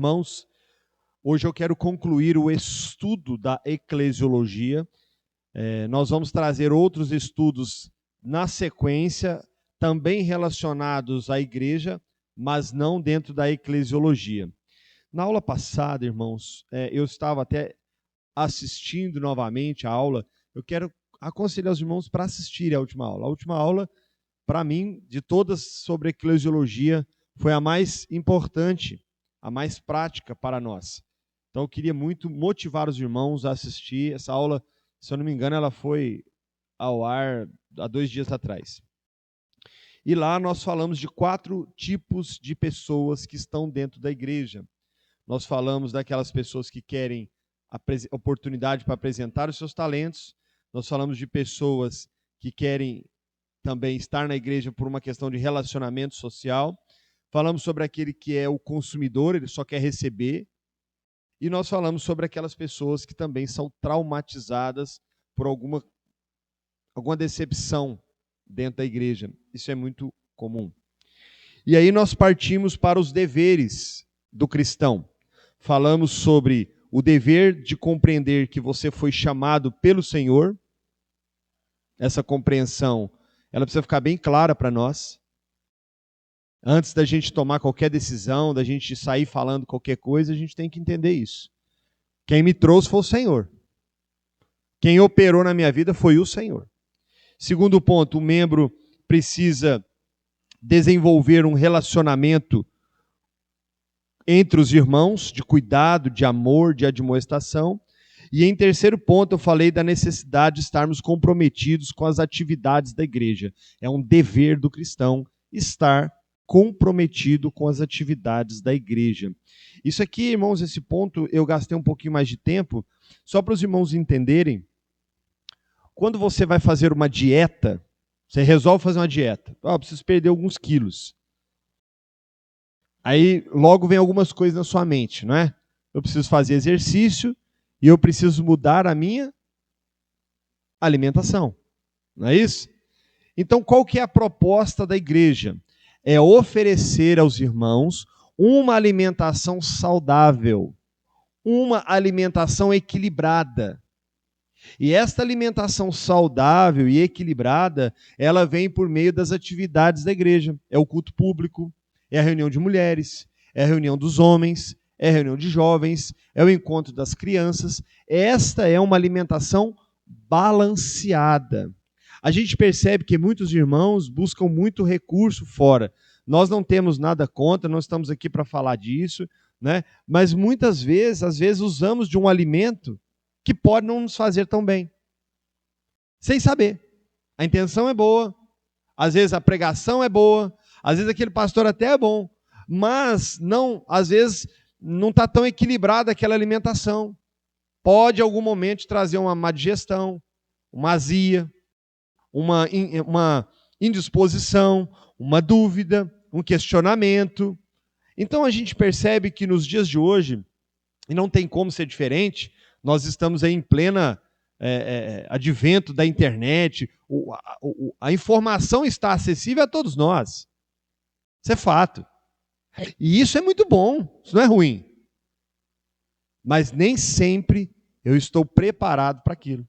Irmãos, hoje eu quero concluir o estudo da eclesiologia. Nós vamos trazer outros estudos na sequência, também relacionados à igreja, mas não dentro da eclesiologia. Na aula passada, irmãos, eu estava até assistindo novamente a aula. Eu quero aconselhar os irmãos para assistirem a última aula. A última aula, para mim, de todas sobre eclesiologia, foi a mais importante, a mais prática para nós. Então, eu queria muito motivar os irmãos a assistir. Essa aula, se eu não me engano, ela foi ao ar há 2 dias atrás. E lá nós falamos de 4 tipos de pessoas que estão dentro da igreja. Nós falamos daquelas pessoas que querem oportunidade para apresentar os seus talentos. Nós falamos de pessoas que querem também estar na igreja por uma questão de relacionamento social. Falamos sobre aquele que é o consumidor, ele só quer receber. E nós falamos sobre aquelas pessoas que também são traumatizadas por alguma decepção dentro da igreja. Isso é muito comum. E aí nós partimos para os deveres do cristão. Falamos sobre o dever de compreender que você foi chamado pelo Senhor. Essa compreensão, ela precisa ficar bem clara para nós. Antes da gente tomar qualquer decisão, da gente sair falando qualquer coisa, a gente tem que entender isso. Quem me trouxe foi o Senhor. Quem operou na minha vida foi o Senhor. Segundo ponto, o membro precisa desenvolver um relacionamento entre os irmãos, de cuidado, de amor, de admoestação. E em terceiro ponto, eu falei da necessidade de estarmos comprometidos com as atividades da igreja. É um dever do cristão estar comprometido com as atividades da igreja. Isso aqui, irmãos, esse ponto eu gastei um pouquinho mais de tempo, só para os irmãos entenderem. Quando você vai fazer uma dieta, você resolve fazer uma dieta. Preciso perder alguns quilos. Aí logo vem algumas coisas na sua mente, não é? Eu preciso fazer exercício e eu preciso mudar a minha alimentação. Não é isso? Então, qual que é a proposta da igreja? É oferecer aos irmãos uma alimentação saudável, uma alimentação equilibrada. E esta alimentação saudável e equilibrada, ela vem por meio das atividades da igreja. É o culto público, é a reunião de mulheres, é a reunião dos homens, é a reunião de jovens, é o encontro das crianças. Esta é uma alimentação balanceada. A gente percebe que muitos irmãos buscam muito recurso fora. Nós não temos nada contra, não estamos aqui para falar disso, né? Mas muitas vezes, usamos de um alimento que pode não nos fazer tão bem, sem saber. A intenção é boa, às vezes a pregação é boa, às vezes aquele pastor até é bom, mas não, às vezes não está tão equilibrada aquela alimentação. Pode, em algum momento, trazer uma má digestão, uma azia, uma indisposição, uma dúvida, um questionamento. Então a gente percebe que nos dias de hoje, e não tem como ser diferente, nós estamos aí em plena advento da internet, a informação está acessível a todos nós. Isso é fato. E isso é muito bom, isso não é ruim. Mas nem sempre eu estou preparado para aquilo.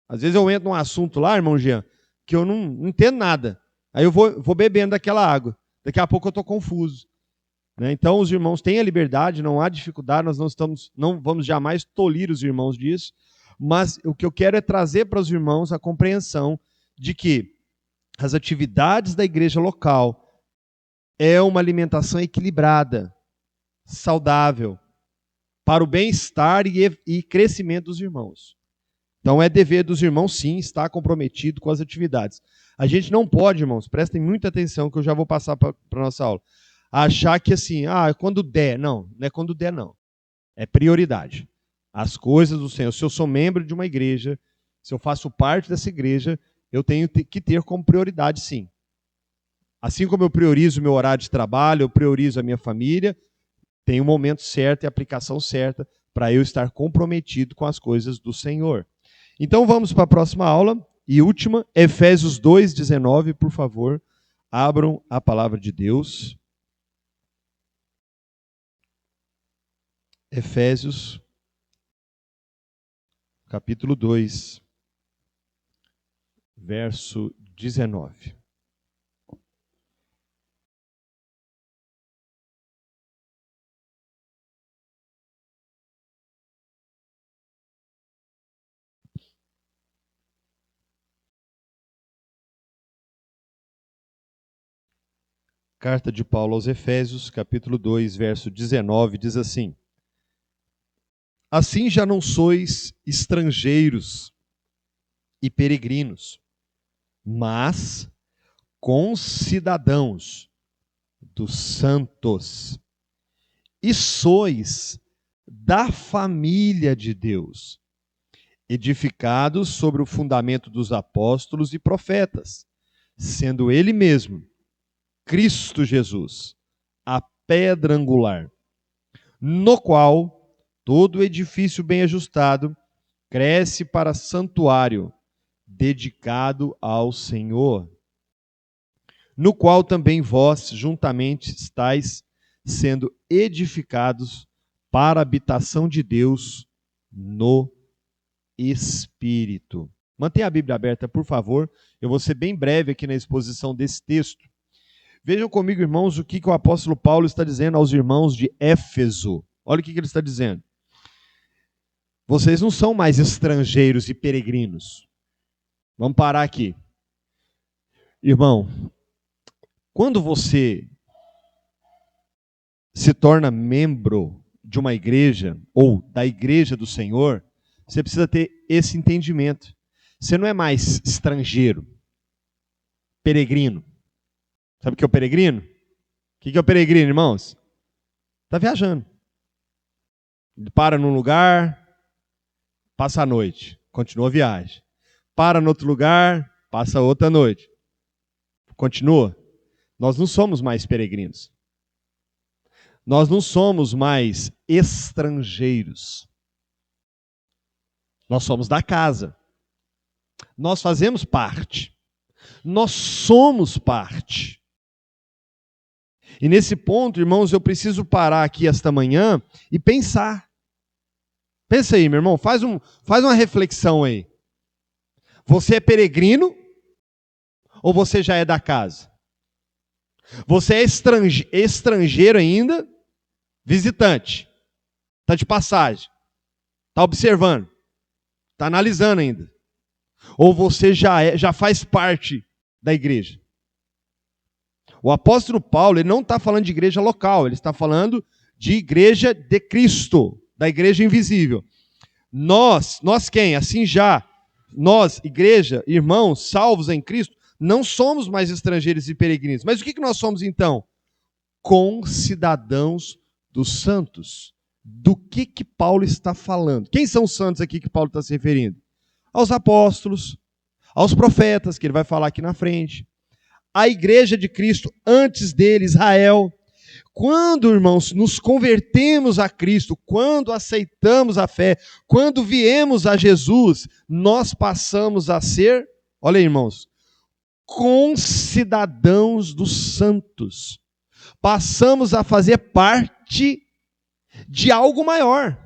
Às vezes eu entro num assunto lá, irmão Jean, que eu não entendo nada. Aí eu vou bebendo daquela água. Daqui a pouco eu estou confuso. Então os irmãos têm a liberdade, não há dificuldade, nós não vamos jamais tolir os irmãos disso, mas o que eu quero é trazer para os irmãos a compreensão de que as atividades da igreja local é uma alimentação equilibrada, saudável, para o bem-estar e crescimento dos irmãos. Então é dever dos irmãos, sim, estar comprometido com as atividades. A gente não pode, irmãos, prestem muita atenção que eu já vou passar para a nossa aula, achar que assim, quando der. Não é quando der, não. É prioridade. As coisas do Senhor. Se eu sou membro de uma igreja, se eu faço parte dessa igreja, eu tenho que ter como prioridade, sim. Assim como eu priorizo o meu horário de trabalho, eu priorizo a minha família, tem um momento certo e a aplicação certa para eu estar comprometido com as coisas do Senhor. Então vamos para a próxima aula e última, Efésios 2:19, por favor, abram a palavra de Deus. Efésios, capítulo 2, verso 19. Carta de Paulo aos Efésios, capítulo 2, verso 19, diz assim: Assim já não sois estrangeiros e peregrinos, mas concidadãos dos santos, e sois da família de Deus, edificados sobre o fundamento dos apóstolos e profetas, sendo Ele mesmo, Cristo Jesus, a pedra angular, no qual todo edifício bem ajustado cresce para santuário, dedicado ao Senhor, no qual também vós juntamente estáis sendo edificados para a habitação de Deus no Espírito. Mantenha a Bíblia aberta, por favor. Eu vou ser bem breve aqui na exposição desse texto. Vejam comigo, irmãos, o que o apóstolo Paulo está dizendo aos irmãos de Éfeso. Olha o que ele está dizendo. Vocês não são mais estrangeiros e peregrinos. Vamos parar aqui. Irmão, quando você se torna membro de uma igreja ou da igreja do Senhor, você precisa ter esse entendimento. Você não é mais estrangeiro, peregrino. Sabe o que é o peregrino? O que é o peregrino, irmãos? Está viajando. Ele para num lugar, passa a noite, continua a viagem. Para no outro lugar, passa outra noite. Continua. Nós não somos mais peregrinos. Nós não somos mais estrangeiros. Nós somos da casa. Nós fazemos parte. Nós somos parte. E nesse ponto, irmãos, eu preciso parar aqui esta manhã e pensar. Pensa aí, meu irmão, faz uma reflexão aí. Você é peregrino ou você já é da casa? Você é estrangeiro ainda, visitante. Está de passagem. Está observando. Está analisando ainda. Ou você já faz parte da igreja? O apóstolo Paulo, ele não está falando de igreja local, ele está falando de igreja de Cristo, da igreja invisível. Nós quem? Assim já, nós, igreja, irmãos, salvos em Cristo, não somos mais estrangeiros e peregrinos. Mas o que nós somos então? Concidadãos dos santos. Do que Paulo está falando? Quem são os santos aqui que Paulo está se referindo? Aos apóstolos, aos profetas, que ele vai falar aqui na frente. A igreja de Cristo, antes dele, Israel. Quando, irmãos, nos convertemos a Cristo, quando aceitamos a fé, quando viemos a Jesus, nós passamos a ser, olha aí, irmãos, concidadãos dos santos. Passamos a fazer parte de algo maior.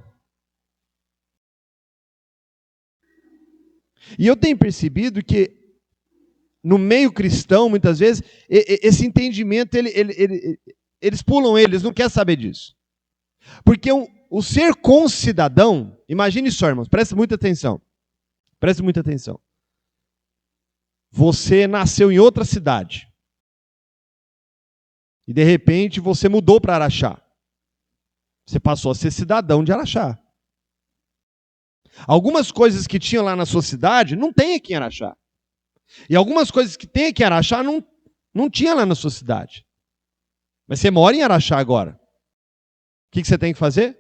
E eu tenho percebido que no meio cristão, muitas vezes, esse entendimento, eles pulam eles não querem saber disso. Porque o ser concidadão, imagine só, irmãos, preste muita atenção. Preste muita atenção. Você nasceu em outra cidade. E de repente você mudou para Araxá. Você passou a ser cidadão de Araxá. Algumas coisas que tinham lá na sua cidade, não tem aqui em Araxá. E algumas coisas que tem aqui em Araxá, não tinha lá na sua cidade. Mas você mora em Araxá agora. O que você tem que fazer?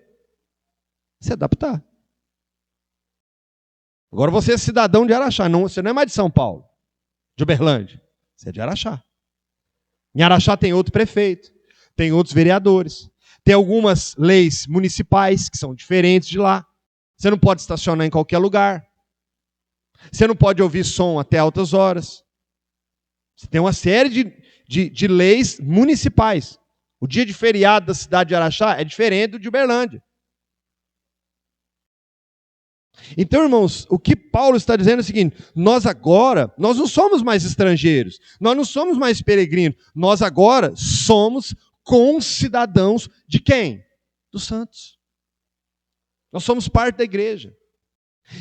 Se adaptar. Agora você é cidadão de Araxá. Você não é mais de São Paulo, de Uberlândia. Você é de Araxá. Em Araxá tem outro prefeito, tem outros vereadores, tem algumas leis municipais que são diferentes de lá. Você não pode estacionar em qualquer lugar. Você não pode ouvir som até altas horas. Você tem uma série de leis municipais. O dia de feriado da cidade de Araxá é diferente do de Uberlândia. Então, irmãos, o que Paulo está dizendo é o seguinte: nós agora, nós não somos mais estrangeiros, nós não somos mais peregrinos, nós agora somos concidadãos de quem? Dos santos. Nós somos parte da igreja.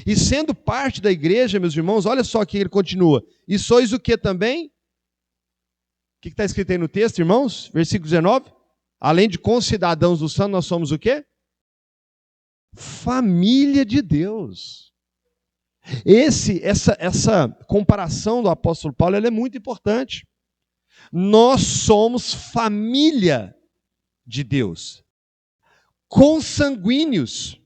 E sendo parte da igreja, meus irmãos, olha só que ele continua. E sois o que também? O que está escrito aí no texto, irmãos? Versículo 19. Além de concidadãos dos santos, nós somos o quê? Família de Deus. Essa comparação do apóstolo Paulo, ela é muito importante. Nós somos família de Deus. Consanguíneos.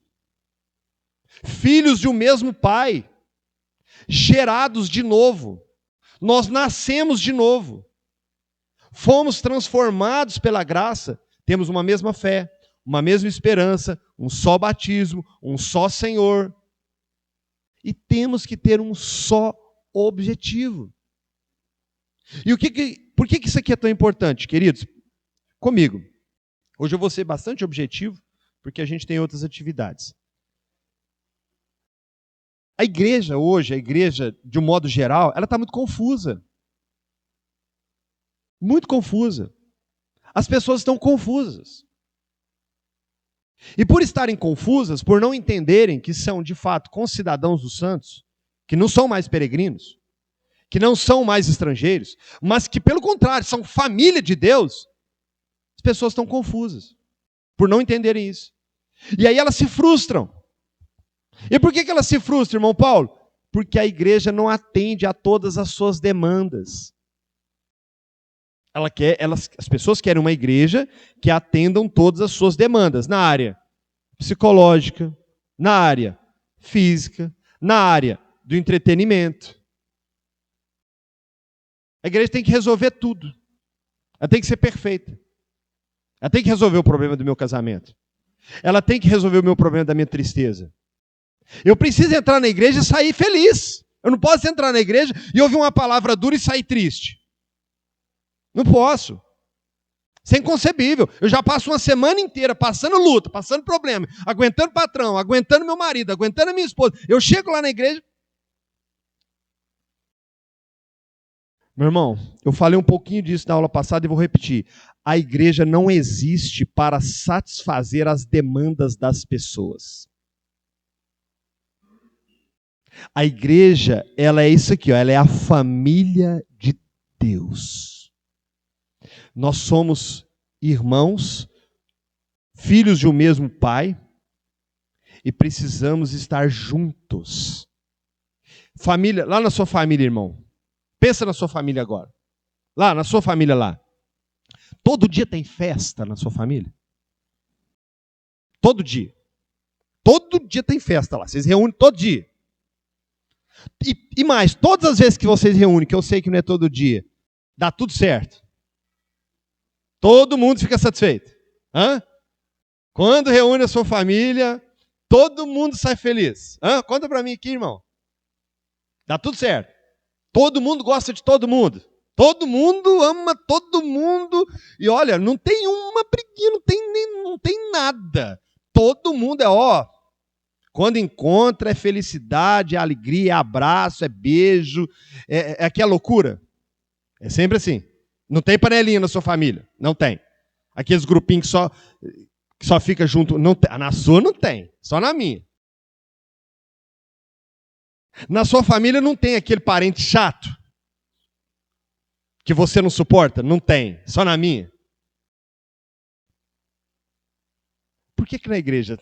Filhos de um mesmo pai, gerados de novo. Nós nascemos de novo. Fomos transformados pela graça, temos uma mesma fé, uma mesma esperança, um só batismo, um só Senhor. E temos que ter um só objetivo. E por que isso aqui é tão importante, queridos? Comigo. Hoje eu vou ser bastante objetivo, porque a gente tem outras atividades. A igreja hoje, a igreja de um modo geral, ela está muito confusa. Muito confusa. As pessoas estão confusas. E por estarem confusas, por não entenderem que são de fato concidadãos dos santos, que não são mais peregrinos, que não são mais estrangeiros, mas que pelo contrário são família de Deus, as pessoas estão confusas por não entenderem isso. E aí elas se frustram. E por que elas se frustram, irmão Paulo? Porque a igreja não atende a todas as suas demandas. As pessoas querem uma igreja que atendam todas as suas demandas na área psicológica, na área física, na área do entretenimento. A igreja tem que resolver tudo. Ela tem que ser perfeita. Ela tem que resolver o problema do meu casamento. Ela tem que resolver o meu problema da minha tristeza. Eu preciso entrar na igreja e sair feliz. Eu não posso entrar na igreja e ouvir uma palavra dura e sair triste. Não posso. Isso é inconcebível. Eu já passo uma semana inteira passando luta, passando problema, aguentando o patrão, aguentando meu marido, aguentando a minha esposa. Eu chego lá na igreja. Meu irmão, eu falei um pouquinho disso na aula passada e vou repetir. A igreja não existe para satisfazer as demandas das pessoas. A igreja, ela é isso aqui, ó, ela é a família de Deus. Nós somos irmãos, filhos de um mesmo pai, e precisamos estar juntos. Família, lá na sua família, irmão. Pensa na sua família agora. Lá, na sua família lá. Todo dia tem festa na sua família? Todo dia. Todo dia tem festa lá. Vocês reúnem todo dia. E mais, todas as vezes que vocês reúnem, que eu sei que não é todo dia, dá tudo certo. Todo mundo fica satisfeito. Hã? Quando reúne a sua família, todo mundo sai feliz. Hã? Conta para mim aqui, irmão. Dá tudo certo. Todo mundo gosta de todo mundo. Todo mundo ama todo mundo. E olha, não tem uma briguinha, não tem nada. Todo mundo quando encontra é felicidade, é alegria, é abraço, é beijo, é aquela loucura. É sempre assim. Não tem panelinha na sua família. Não tem. Aqueles grupinhos que só fica junto. Não tem. Na sua não tem. Só na minha. Na sua família não tem aquele parente chato que você não suporta? Não tem. Só na minha. Por que na igreja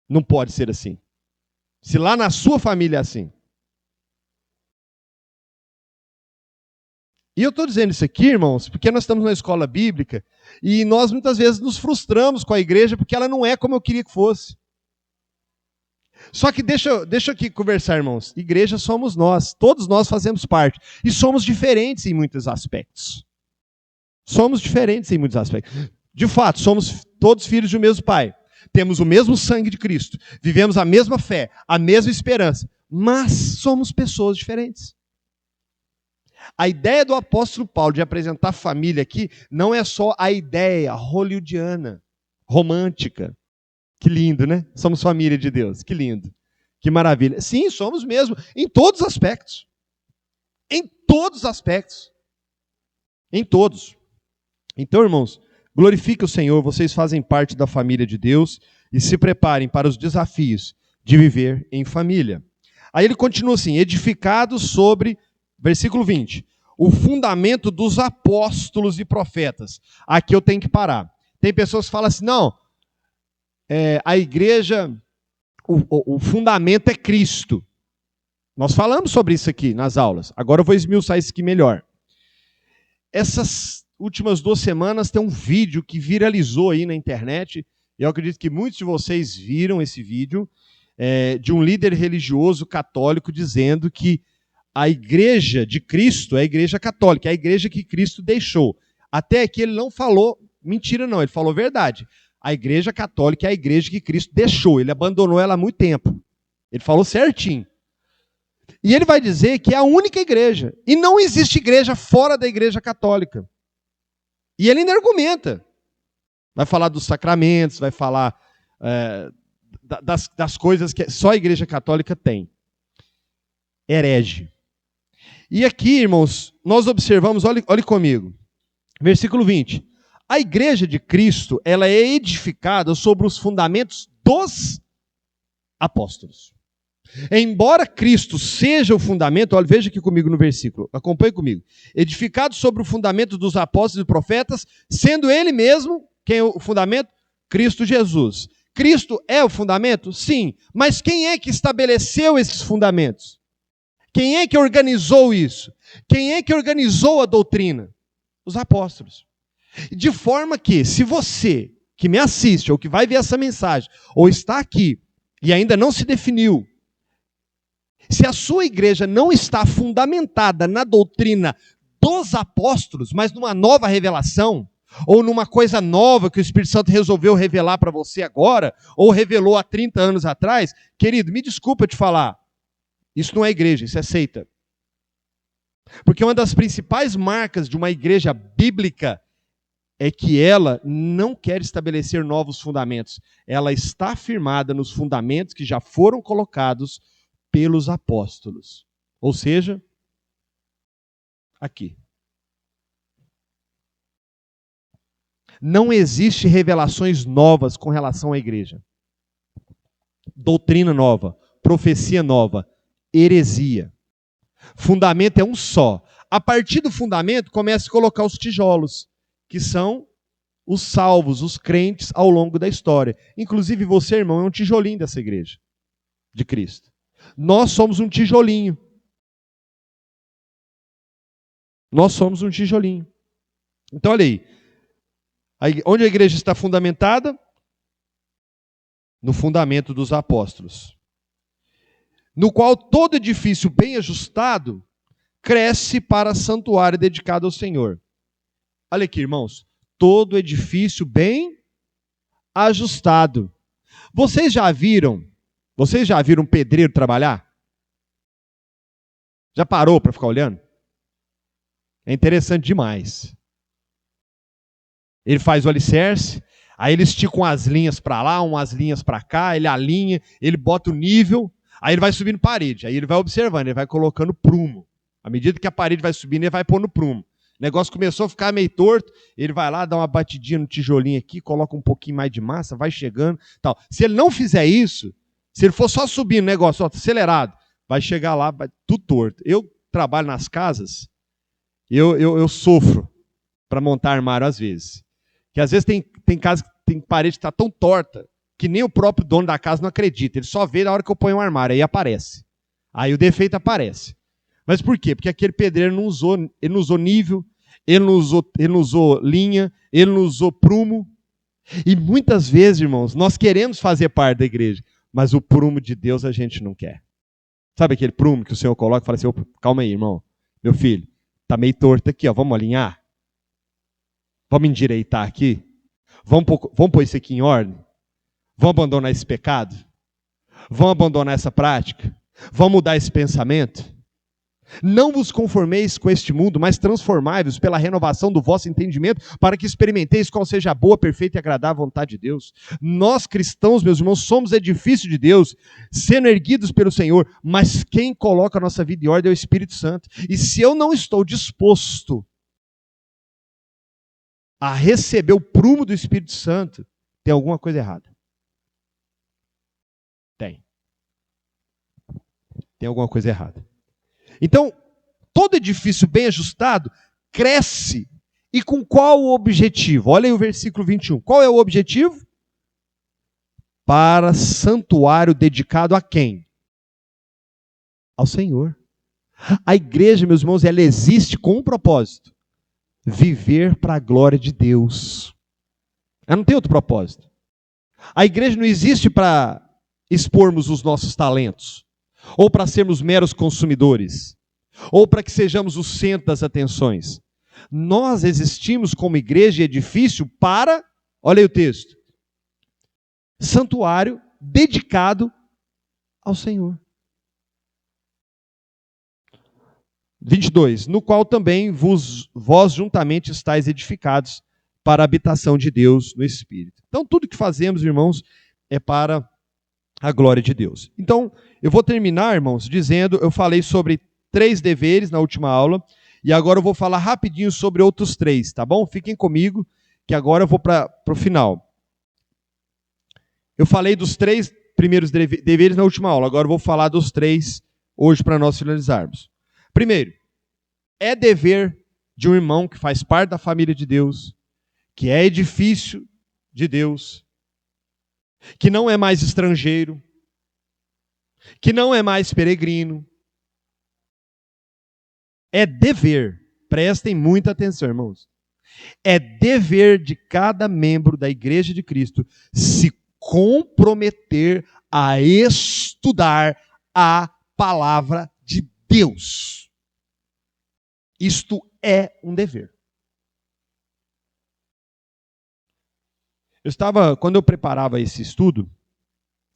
não pode ser assim? Se lá na sua família é assim. E eu estou dizendo isso aqui, irmãos, porque nós estamos na escola bíblica e nós muitas vezes nos frustramos com a igreja porque ela não é como eu queria que fosse. Só que deixa eu aqui conversar, irmãos. Igreja somos nós, todos nós fazemos parte. E somos diferentes em muitos aspectos. Somos diferentes em muitos aspectos. De fato, somos todos filhos de um mesmo pai. Temos o mesmo sangue de Cristo. Vivemos a mesma fé, a mesma esperança. Mas somos pessoas diferentes. A ideia do apóstolo Paulo de apresentar família aqui não é só a ideia hollywoodiana, romântica. Que lindo, né? Somos família de Deus. Que lindo. Que maravilha. Sim, somos mesmo, em todos os aspectos. Em todos os aspectos. Em todos. Então, irmãos, glorifique o Senhor, vocês fazem parte da família de Deus e se preparem para os desafios de viver em família. Aí ele continua assim, edificados sobre, versículo 20, o fundamento dos apóstolos e profetas. Aqui eu tenho que parar. Tem pessoas que falam assim, não, a igreja, o fundamento é Cristo. Nós falamos sobre isso aqui nas aulas. Agora eu vou esmiuçar isso aqui melhor. Essas últimas 2 semanas tem um vídeo que viralizou aí na internet. Eu acredito que muitos de vocês viram esse vídeo, de um líder religioso católico dizendo que a igreja de Cristo é a igreja católica, é a igreja que Cristo deixou. Até aqui ele não falou mentira não, ele falou verdade. A igreja católica é a igreja que Cristo deixou, ele abandonou ela há muito tempo. Ele falou certinho. E ele vai dizer que é a única igreja. E não existe igreja fora da igreja católica. E ele ainda argumenta. Vai falar dos sacramentos, vai falar das coisas que só a igreja católica tem. Herege. E aqui, irmãos, nós observamos, olhe comigo, versículo 20. A igreja de Cristo, ela é edificada sobre os fundamentos dos apóstolos. Embora Cristo seja o fundamento, olha, veja aqui comigo no versículo, acompanhe comigo. Edificado sobre o fundamento dos apóstolos e profetas, sendo ele mesmo, quem é o fundamento? Cristo Jesus. Cristo é o fundamento? Sim. Mas quem é que estabeleceu esses fundamentos? Quem é que organizou isso? Quem é que organizou a doutrina? Os apóstolos. De forma que, se você que me assiste, ou que vai ver essa mensagem, ou está aqui e ainda não se definiu, se a sua igreja não está fundamentada na doutrina dos apóstolos, mas numa nova revelação, ou numa coisa nova que o Espírito Santo resolveu revelar para você agora, ou revelou há 30 anos atrás, querido, me desculpa te falar, isso não é igreja, isso é seita. Porque uma das principais marcas de uma igreja bíblica é que ela não quer estabelecer novos fundamentos. Ela está firmada nos fundamentos que já foram colocados pelos apóstolos. Ou seja, aqui. Não existe revelações novas com relação à igreja. Doutrina nova, profecia nova, heresia. Fundamento é um só. A partir do fundamento, começa a colocar os tijolos, que são os salvos, os crentes ao longo da história. Inclusive você, irmão, é um tijolinho dessa igreja de Cristo. Nós somos um tijolinho. Nós somos um tijolinho. Então, olha aí. Onde a igreja está fundamentada? No fundamento dos apóstolos. No qual todo edifício bem ajustado cresce para santuário dedicado ao Senhor. Olha aqui, irmãos. Todo edifício bem ajustado. Vocês já viram um pedreiro trabalhar? Já parou para ficar olhando? É interessante demais. Ele faz o alicerce, aí ele estica umas linhas para lá, umas linhas para cá, ele alinha, ele bota o nível, aí ele vai subindo parede, aí ele vai observando, ele vai colocando prumo. À medida que a parede vai subindo, ele vai pondo prumo. O negócio começou a ficar meio torto, ele vai lá, dá uma batidinha no tijolinho aqui, coloca um pouquinho mais de massa, vai chegando, tal. Se ele não fizer isso, se ele for só subindo o negócio, ó, acelerado, vai chegar lá, vai tudo torto. Eu trabalho nas casas, eu sofro para montar armário às vezes. Que às vezes tem casa que tem parede que está tão torta que nem o próprio dono da casa não acredita. Ele só vê na hora que eu ponho um armário, aí aparece. Aí o defeito aparece. Mas por quê? Porque aquele pedreiro não usou nível, ele não usou linha, ele não usou prumo. E muitas vezes, irmãos, nós queremos fazer parte da igreja, mas o prumo de Deus a gente não quer. Sabe aquele prumo que o Senhor coloca e fala assim, calma aí, irmão, meu filho, tá meio torto aqui, ó, vamos alinhar? Vamos endireitar aqui? Vamos pôr isso aqui em ordem? Vamos abandonar esse pecado? Vamos abandonar essa prática? Vamos mudar esse pensamento? Não vos conformeis com este mundo, mas transformai-vos pela renovação do vosso entendimento, para que experimenteis qual seja a boa, perfeita e agradável vontade de Deus. Nós cristãos, meus irmãos, somos edifício de Deus, sendo erguidos pelo Senhor, mas quem coloca a nossa vida em ordem é o Espírito Santo. E se eu não estou disposto a receber o prumo do Espírito Santo, tem alguma coisa errada. Tem alguma coisa errada. Então, todo edifício bem ajustado cresce. E com qual o objetivo? Olha aí o versículo 21. Qual é o objetivo? Para santuário dedicado a quem? Ao Senhor. A igreja, meus irmãos, ela existe com um propósito. Viver para a glória de Deus. Ela não tem outro propósito. A igreja não existe para expormos os nossos talentos, ou para sermos meros consumidores, ou para que sejamos o centro das atenções. Nós existimos como igreja e edifício para, olha aí o texto, santuário dedicado ao Senhor. 22, no qual também vós juntamente estáis edificados para a habitação de Deus no Espírito. Então tudo que fazemos, irmãos, é para a glória de Deus. Então, eu vou terminar, irmãos, dizendo, eu falei sobre 3 deveres na última aula, e agora eu vou falar rapidinho sobre outros 3, tá bom? Fiquem comigo, que agora eu vou para o final. Eu falei dos 3 primeiros deveres na última aula, agora eu vou falar dos 3 hoje para nós finalizarmos. Primeiro, é dever de um irmão que faz parte da família de Deus, que é edifício de Deus, que não é mais estrangeiro, que não é mais peregrino. É dever, prestem muita atenção, irmãos. É dever de cada membro da Igreja de Cristo se comprometer a estudar a palavra de Deus. Isto é um dever. Quando eu preparava esse estudo,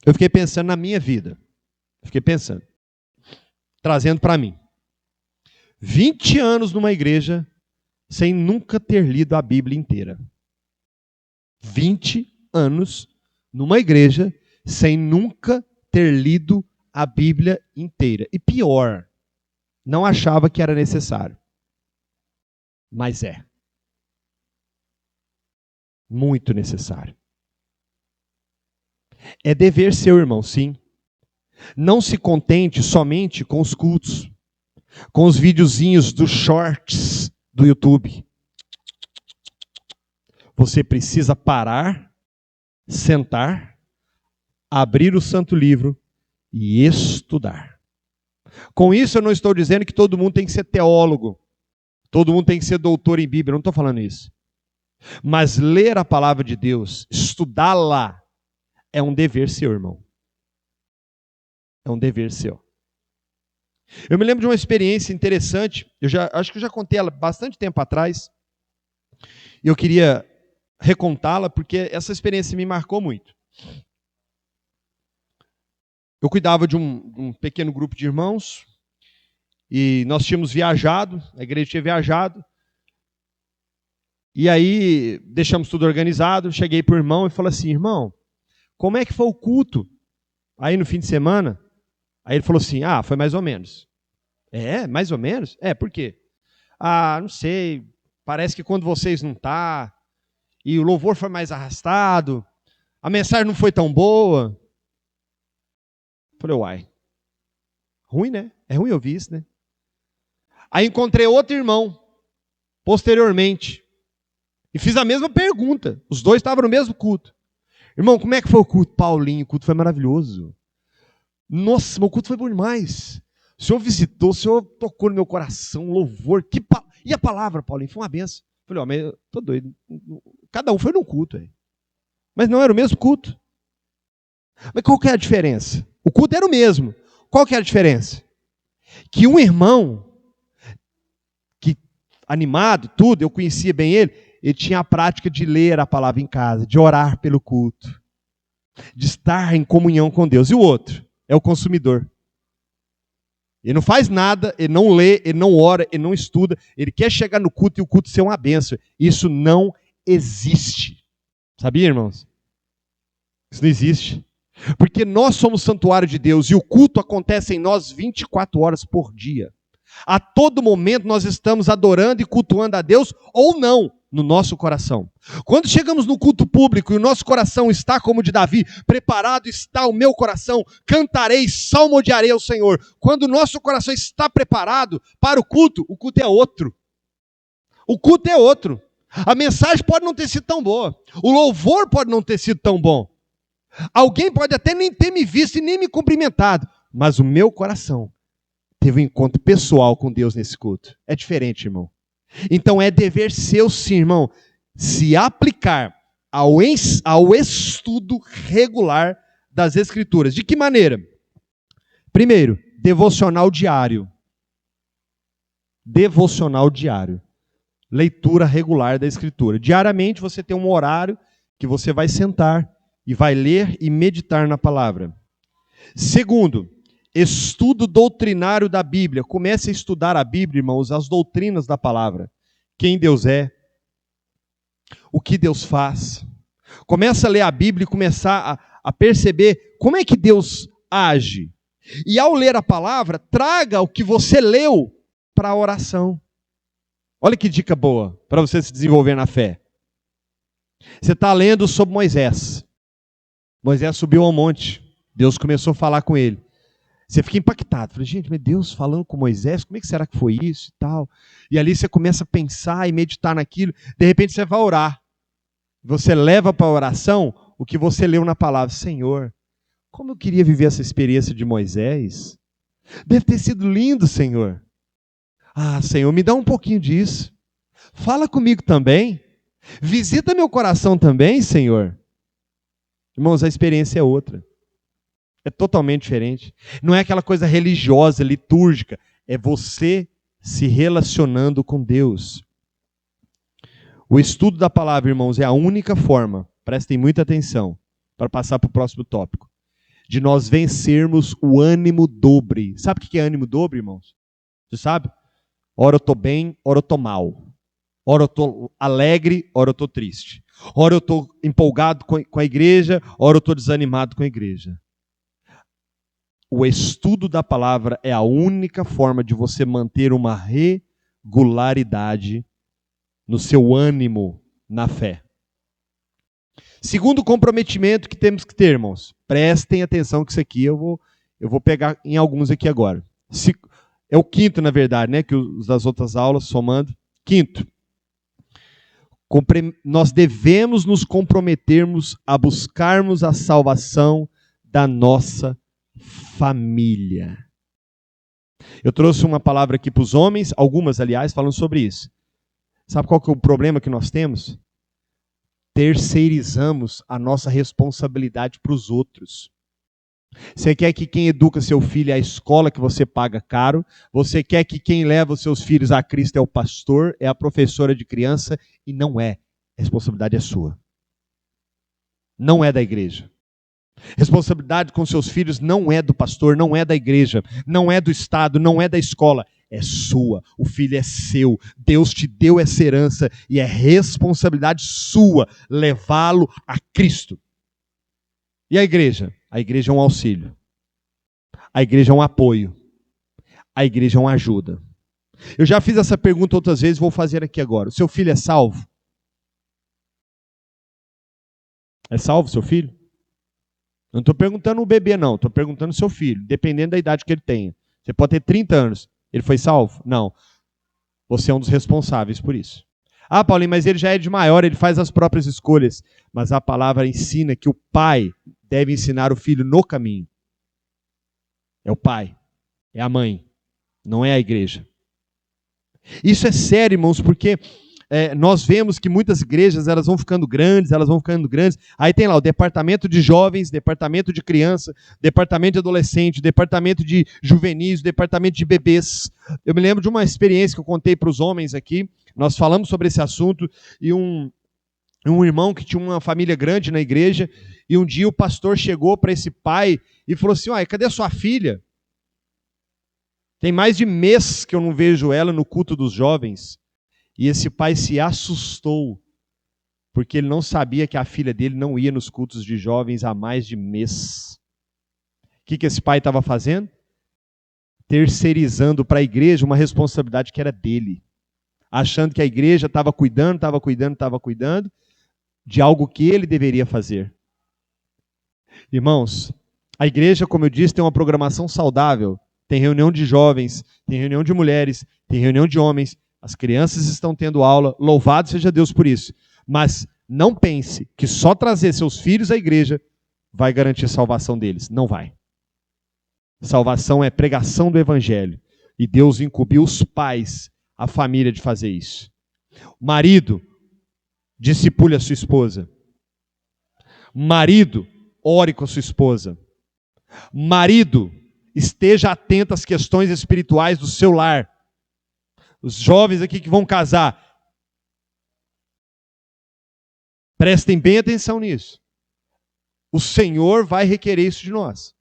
eu fiquei pensando na minha vida. Trazendo para mim. 20 anos numa igreja sem nunca ter lido a Bíblia inteira. 20 anos numa igreja sem nunca ter lido a Bíblia inteira. E pior, não achava que era necessário. Mas é. Muito necessário. É dever seu, irmão, sim. Não se contente somente com os cultos, com os videozinhos dos shorts do YouTube. Você precisa parar, sentar, abrir o Santo Livro e estudar. Com isso eu não estou dizendo que todo mundo tem que ser teólogo, todo mundo tem que ser doutor em Bíblia, eu não estou falando isso. Mas ler a palavra de Deus, estudá-la, é um dever seu, irmão. É um dever seu. Eu me lembro de uma experiência interessante, acho que eu já contei ela bastante tempo atrás, e eu queria recontá-la porque essa experiência me marcou muito. Eu cuidava de um pequeno grupo de irmãos, e nós tínhamos viajado, a igreja tinha viajado, e aí deixamos tudo organizado, cheguei para o irmão e falei assim, irmão, como é que foi o culto aí no fim de semana? Aí ele falou assim, foi mais ou menos. É, mais ou menos? Por quê? Não sei, parece que quando vocês não estão, e o louvor foi mais arrastado, a mensagem não foi tão boa. Falei, uai, ruim, né? É ruim ouvir isso, né? Aí encontrei outro irmão, posteriormente, e fiz a mesma pergunta. Os dois estavam no mesmo culto. Irmão, como é que foi o culto? Paulinho, o culto foi maravilhoso. Nossa, meu culto foi bom demais. O Senhor visitou, o Senhor tocou no meu coração, louvor. E a palavra, Paulinho, foi uma benção. Falei, mas eu tô doido. Cada um foi num culto. Aí. Mas não era o mesmo culto. Mas qual que é a diferença? O culto era o mesmo. Qual que é a diferença? Que um irmão, que animado, tudo, eu conhecia bem ele tinha a prática de ler a palavra em casa, de orar pelo culto, de estar em comunhão com Deus. E o outro é o consumidor. Ele não faz nada, ele não lê, ele não ora, ele não estuda, ele quer chegar no culto e o culto ser uma bênção. Isso não existe. Sabia, irmãos? Isso não existe. Porque nós somos santuário de Deus e o culto acontece em nós 24 horas por dia. A todo momento nós estamos adorando e cultuando a Deus ou não no nosso coração. Quando chegamos no culto público e o nosso coração está como o de Davi, preparado está o meu coração, cantarei, salmodiarei ao Senhor. Quando o nosso coração está preparado para o culto é outro. O culto é outro. A mensagem pode não ter sido tão boa. O louvor pode não ter sido tão bom. Alguém pode até nem ter me visto e nem me cumprimentado. Mas o meu coração teve um encontro pessoal com Deus nesse culto. É diferente, irmão. Então é dever seu, sim, irmão, se aplicar ao estudo regular das Escrituras. De que maneira? Primeiro, devocional diário. Devocional diário. Leitura regular da Escritura. Diariamente você tem um horário que você vai sentar e vai ler e meditar na palavra. Segundo, estudo doutrinário da Bíblia. Comece a estudar a Bíblia, irmãos, as doutrinas da palavra. Quem Deus é, o que Deus faz. Começa a ler a Bíblia e começar a perceber como é que Deus age. E ao ler a palavra, traga o que você leu para a oração. Olha que dica boa para você se desenvolver na fé. Você está lendo sobre Moisés. Moisés subiu ao monte. Deus começou a falar com ele. Você fica impactado. Fala, gente, mas Deus falando com Moisés, como é que será que foi isso e tal? E ali você começa a pensar e meditar naquilo. De repente você vai orar. Você leva para a oração o que você leu na palavra. Senhor, como eu queria viver essa experiência de Moisés. Deve ter sido lindo, Senhor. Ah, Senhor, me dá um pouquinho disso. Fala comigo também. Visita meu coração também, Senhor. Irmãos, a experiência é outra. É totalmente diferente. Não é aquela coisa religiosa, litúrgica. É você se relacionando com Deus. O estudo da palavra, irmãos, é a única forma, prestem muita atenção, para passar para o próximo tópico, de nós vencermos o ânimo dobre. Sabe o que é ânimo dobre, irmãos? Você sabe? Ora eu estou bem, ora eu estou mal. Ora eu estou alegre, ora eu estou triste. Ora eu estou empolgado com a igreja, ora eu estou desanimado com a igreja. O estudo da palavra é a única forma de você manter uma regularidade no seu ânimo na fé. Segundo comprometimento que temos que ter, irmãos. Prestem atenção que isso aqui eu vou pegar em alguns aqui agora. É o quinto, na verdade, né? Que os das outras aulas, somando. Quinto. Nós devemos nos comprometermos a buscarmos a salvação da nossa família. Eu trouxe uma palavra aqui para os homens, algumas, aliás, falando sobre isso. Sabe qual que é o problema que nós temos? Terceirizamos a nossa responsabilidade para os outros. Você quer que quem educa seu filho é a escola que você paga caro. Você quer que quem leva os seus filhos a Cristo é o pastor, é a professora de criança, e não é. A responsabilidade é sua. Não é da igreja. Responsabilidade com seus filhos não é do pastor, não é da igreja, não é do Estado, não é da escola. É sua. O filho é seu. Deus te deu essa herança e é responsabilidade sua levá-lo a Cristo. E a igreja? A igreja é um auxílio. A igreja é um apoio. A igreja é uma ajuda. Eu já fiz essa pergunta outras vezes, vou fazer aqui agora. O seu filho é salvo? É salvo seu filho? Não estou perguntando o bebê, não. Estou perguntando o seu filho, dependendo da idade que ele tenha. Você pode ter 30 anos. Ele foi salvo? Não. Você é um dos responsáveis por isso. Ah, Paulinho, mas ele já é de maior, ele faz as próprias escolhas. Mas a palavra ensina que o pai deve ensinar o filho no caminho. É o pai, é a mãe, não é a igreja. Isso é sério, irmãos, porque nós vemos que muitas igrejas elas vão ficando grandes. Aí tem lá o departamento de jovens, departamento de criança, departamento de adolescente, departamento de juvenis, departamento de bebês. Eu me lembro de uma experiência que eu contei para os homens aqui. Nós falamos sobre esse assunto e um irmão que tinha uma família grande na igreja, e um dia o pastor chegou para esse pai e falou assim: cadê a sua filha? Tem mais de mês que eu não vejo ela no culto dos jovens. E esse pai se assustou, porque ele não sabia que a filha dele não ia nos cultos de jovens há mais de mês. O que esse pai estava fazendo? Terceirizando para a igreja uma responsabilidade que era dele. Achando que a igreja estava cuidando de algo que ele deveria fazer. Irmãos, a igreja, como eu disse, tem uma programação saudável. Tem reunião de jovens, tem reunião de mulheres, tem reunião de homens. As crianças estão tendo aula. Louvado seja Deus por isso. Mas não pense que só trazer seus filhos à igreja vai garantir a salvação deles. Não vai. Salvação é pregação do evangelho. E Deus incumbiu os pais, a família, de fazer isso. Marido, discipule a sua esposa. Marido, ore com a sua esposa. Marido, esteja atento às questões espirituais do seu lar. Os jovens aqui que vão casar, prestem bem atenção nisso. O Senhor vai requerer isso de nós.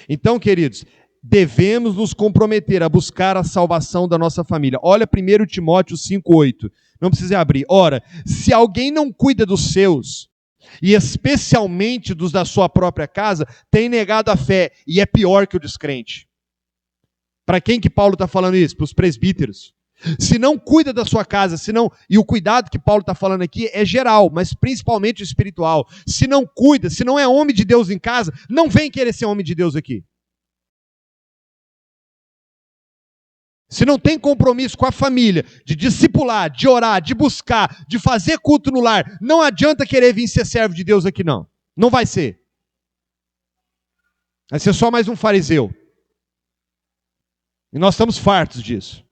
Então, queridos, devemos nos comprometer a buscar a salvação da nossa família. Olha 1 Timóteo 5,8. Não precisa abrir. Ora, se alguém não cuida dos seus, e especialmente dos da sua própria casa, tem negado a fé e é pior que o descrente. Para quem que Paulo está falando isso? Para os presbíteros. Se não cuida da sua casa, e o cuidado que Paulo está falando aqui é geral, mas principalmente espiritual. Se não cuida, se não é homem de Deus em casa, não vem querer ser homem de Deus aqui. Se não tem compromisso com a família, de discipular, de orar, de buscar, de fazer culto no lar, não adianta querer vir ser servo de Deus aqui não. Não vai ser. Vai ser só mais um fariseu. E nós estamos fartos disso.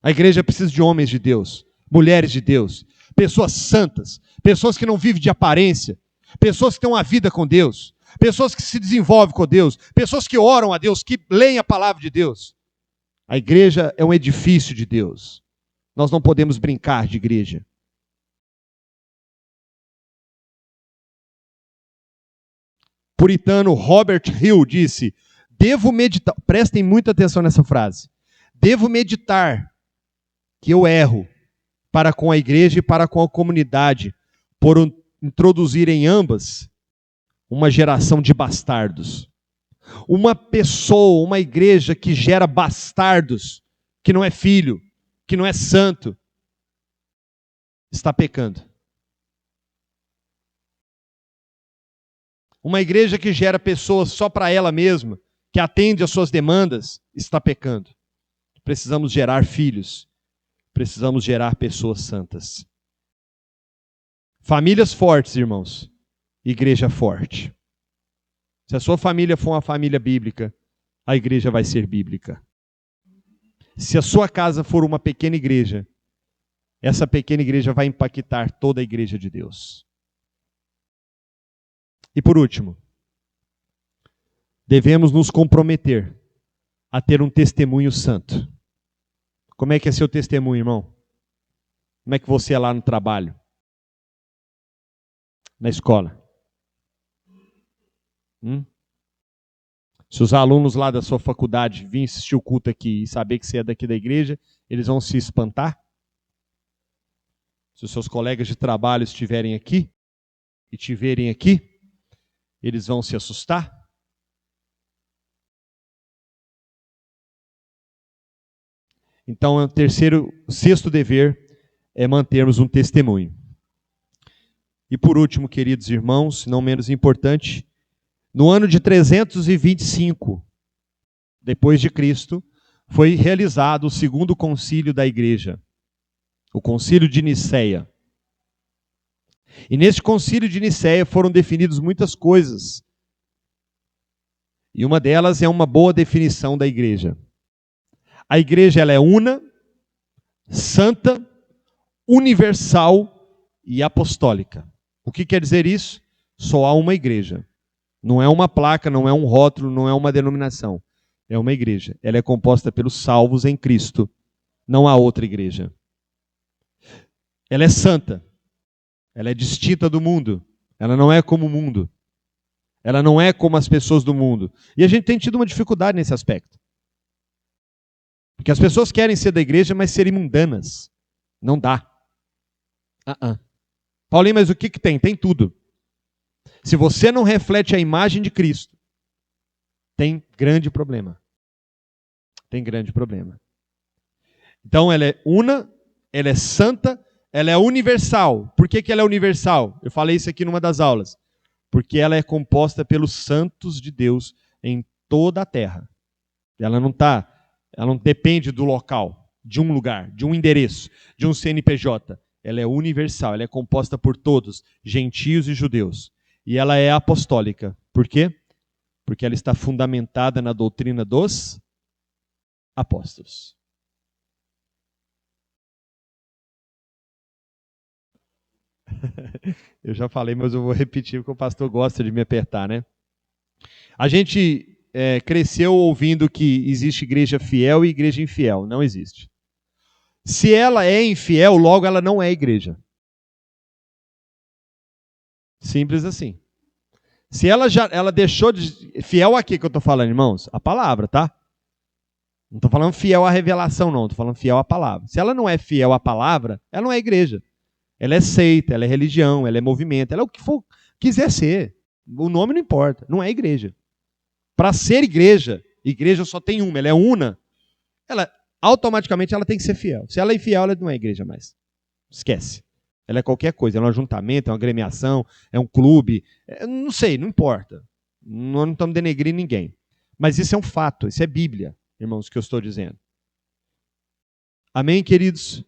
A igreja precisa de homens de Deus, mulheres de Deus, pessoas santas, pessoas que não vivem de aparência, pessoas que têm uma vida com Deus, pessoas que se desenvolvem com Deus, pessoas que oram a Deus, que leem a palavra de Deus. A igreja é um edifício de Deus. Nós não podemos brincar de igreja. Puritano Robert Hill disse: devo meditar, prestem muita atenção nessa frase, devo meditar que eu erro para com a igreja e para com a comunidade, por introduzir em ambas uma geração de bastardos. Uma pessoa, uma igreja que gera bastardos, que não é filho, que não é santo, está pecando. Uma igreja que gera pessoas só para ela mesma, que atende às suas demandas, está pecando. Precisamos gerar filhos. Precisamos gerar pessoas santas. Famílias fortes, irmãos. Igreja forte. Se a sua família for uma família bíblica, a igreja vai ser bíblica. Se a sua casa for uma pequena igreja, essa pequena igreja vai impactar toda a igreja de Deus. E por último, devemos nos comprometer a ter um testemunho santo. Como é que é seu testemunho, irmão? Como é que você é lá no trabalho? Na escola? Se os alunos lá da sua faculdade virem assistir o culto aqui e saber que você é daqui da igreja, eles vão se espantar? Se os seus colegas de trabalho estiverem aqui e te verem aqui, eles vão se assustar? Então, o sexto dever é mantermos um testemunho. E por último, queridos irmãos, não menos importante, no ano de 325, depois de Cristo, foi realizado o segundo concílio da igreja, o concílio de Nicéia. E nesse concílio de Nicéia foram definidas muitas coisas. E uma delas é uma boa definição da igreja. A igreja ela é una, santa, universal e apostólica. O que quer dizer isso? Só há uma igreja. Não é uma placa, não é um rótulo, não é uma denominação. É uma igreja. Ela é composta pelos salvos em Cristo. Não há outra igreja. Ela é santa. Ela é distinta do mundo. Ela não é como o mundo. Ela não é como as pessoas do mundo. E a gente tem tido uma dificuldade nesse aspecto. Porque as pessoas querem ser da igreja, mas serem mundanas. Não dá. Paulinho, mas o que tem? Tem tudo. Se você não reflete a imagem de Cristo, tem grande problema. Tem grande problema. Então ela é una, ela é santa, ela é universal. Por que ela é universal? Eu falei isso aqui numa das aulas. Porque ela é composta pelos santos de Deus em toda a terra. Ela não depende do local, de um lugar, de um endereço, de um CNPJ. Ela é universal, ela é composta por todos, gentios e judeus. E ela é apostólica. Por quê? Porque ela está fundamentada na doutrina dos apóstolos. Eu já falei, mas eu vou repetir porque o pastor gosta de me apertar, né? A gente cresceu ouvindo que existe igreja fiel e igreja infiel. Não existe. Se ela é infiel, logo ela não é igreja. Simples assim. Se ela deixou de... Fiel a quê que eu estou falando, irmãos? A palavra, tá? Não estou falando fiel à revelação, não. Estou falando fiel à palavra. Se ela não é fiel à palavra, ela não é igreja. Ela é seita, ela é religião, ela é movimento, ela é o que for, quiser ser. O nome não importa, não é igreja. Para ser igreja só tem uma, ela é una. Automaticamente ela tem que ser fiel. Se ela é infiel, ela não é igreja mais. Esquece. Ela é qualquer coisa, ela é um ajuntamento, é uma agremiação, é um clube, não sei, não importa. Nós não estamos denegrindo ninguém. Mas isso é um fato, isso é Bíblia, irmãos, que eu estou dizendo. Amém, queridos?